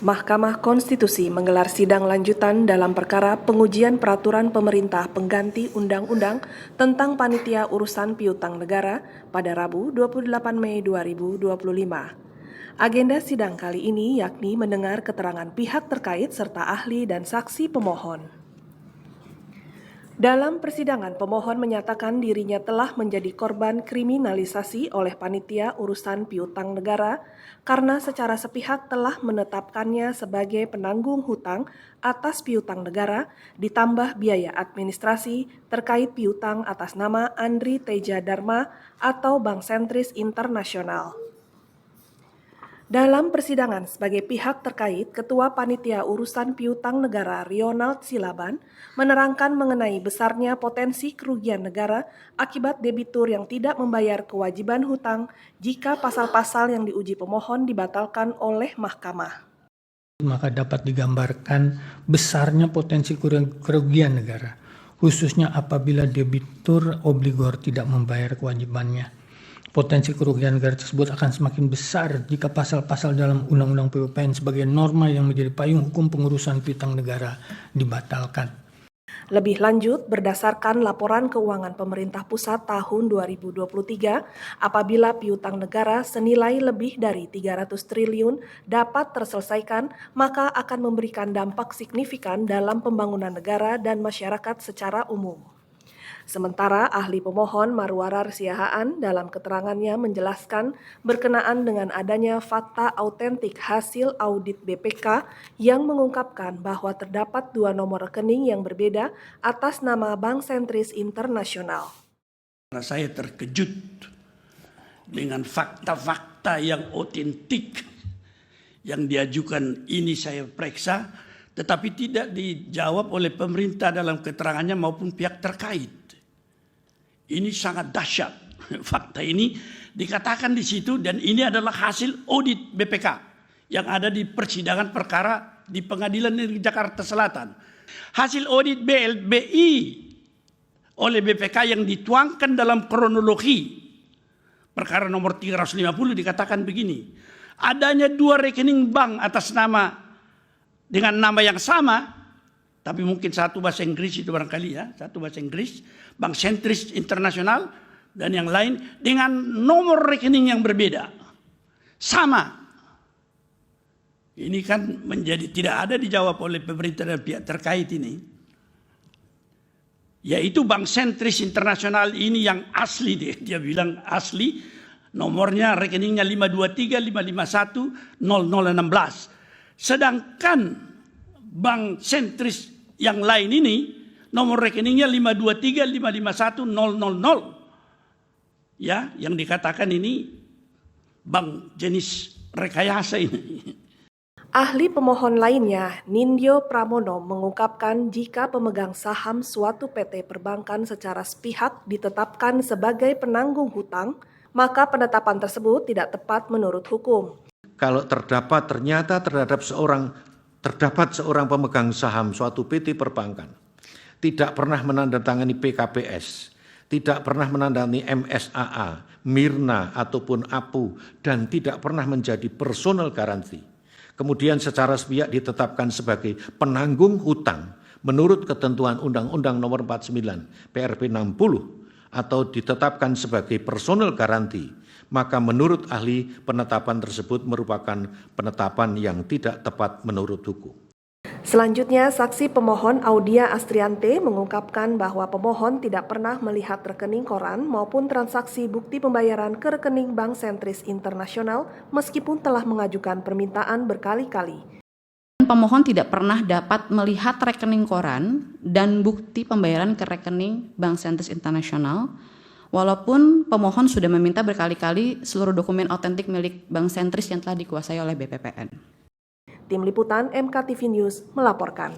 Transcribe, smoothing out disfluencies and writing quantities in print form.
Mahkamah Konstitusi menggelar sidang lanjutan dalam perkara pengujian peraturan pemerintah pengganti Undang-Undang tentang Panitia Urusan Piutang Negara pada Rabu 28 Mei 2025. Agenda sidang kali ini yakni mendengar keterangan pihak terkait serta ahli dan saksi pemohon. Dalam persidangan, pemohon menyatakan dirinya telah menjadi korban kriminalisasi oleh Panitia Urusan Piutang Negara karena secara sepihak telah menetapkannya sebagai penanggung hutang atas piutang negara ditambah biaya administrasi terkait piutang atas nama Andri Teja Dharma atau Bank Sentris Internasional. Dalam persidangan sebagai pihak terkait, Ketua Panitia Urusan Piutang Negara Ronald Silaban menerangkan mengenai besarnya potensi kerugian negara akibat debitur yang tidak membayar kewajiban hutang jika pasal-pasal yang diuji pemohon dibatalkan oleh mahkamah. Maka dapat digambarkan besarnya potensi kerugian negara, khususnya apabila debitur obligor tidak membayar kewajibannya. Potensi kerugian negara tersebut akan semakin besar jika pasal-pasal dalam Undang-Undang PUPN sebagai norma yang menjadi payung hukum pengurusan piutang negara dibatalkan. Lebih lanjut, berdasarkan laporan keuangan pemerintah pusat tahun 2023, apabila piutang negara senilai lebih dari 300 triliun dapat terselesaikan, maka akan memberikan dampak signifikan dalam pembangunan negara dan masyarakat secara umum. Sementara ahli pemohon Marwarar Siahaan dalam keterangannya menjelaskan berkenaan dengan adanya fakta autentik hasil audit BPK yang mengungkapkan bahwa terdapat 2 nomor rekening yang berbeda atas nama Bank Sentris Internasional. Saya terkejut dengan fakta-fakta yang otentik yang diajukan ini saya periksa, tetapi tidak dijawab oleh pemerintah dalam keterangannya maupun pihak terkait. Ini sangat dahsyat. Fakta ini dikatakan di situ dan ini adalah hasil audit BPK yang ada di persidangan perkara di Pengadilan Negeri Jakarta Selatan. Hasil audit BLBI oleh BPK yang dituangkan dalam kronologi perkara nomor 350 dikatakan begini. Adanya 2 rekening bank atas nama dengan nama yang sama, tapi mungkin satu bahasa Inggris itu barangkali ya, satu bahasa Inggris, Bank Sentris Internasional, dan yang lain dengan nomor rekening yang berbeda. Sama. Ini kan menjadi tidak ada dijawab oleh pemerintah dan pihak terkait ini. Yaitu Bank Sentris Internasional ini yang asli, dia bilang asli, nomornya rekeningnya 523 551 0016. Sedangkan Bank Sentris yang lain ini nomor rekeningnya 523 551 000. Ya, yang dikatakan ini bank jenis rekayasa ini. Ahli pemohon lainnya, Nindyo Pramono, mengungkapkan jika pemegang saham suatu PT perbankan secara sepihak ditetapkan sebagai penanggung hutang, maka penetapan tersebut tidak tepat menurut hukum. Kalau ternyata terdapat seorang pemegang saham suatu PT perbankan, tidak pernah menandatangani PKPS, tidak pernah menandatangani MSAA, Mirna ataupun APU, dan tidak pernah menjadi personal garansi. Kemudian secara sepihak ditetapkan sebagai penanggung hutang menurut ketentuan Undang-Undang Nomor 49 PRP 60 atau ditetapkan sebagai personal garanti, maka menurut ahli penetapan tersebut merupakan penetapan yang tidak tepat menurut hukum. Selanjutnya, saksi pemohon Audia Astriante mengungkapkan bahwa pemohon tidak pernah melihat rekening koran maupun transaksi bukti pembayaran ke rekening Bank Sentris Internasional meskipun telah mengajukan permintaan berkali-kali. Pemohon tidak pernah dapat melihat rekening koran dan bukti pembayaran ke rekening Bank Sentris Internasional, walaupun pemohon sudah meminta berkali-kali seluruh dokumen otentik milik Bank Sentris yang telah dikuasai oleh BPPN. Tim Liputan MKTV News melaporkan.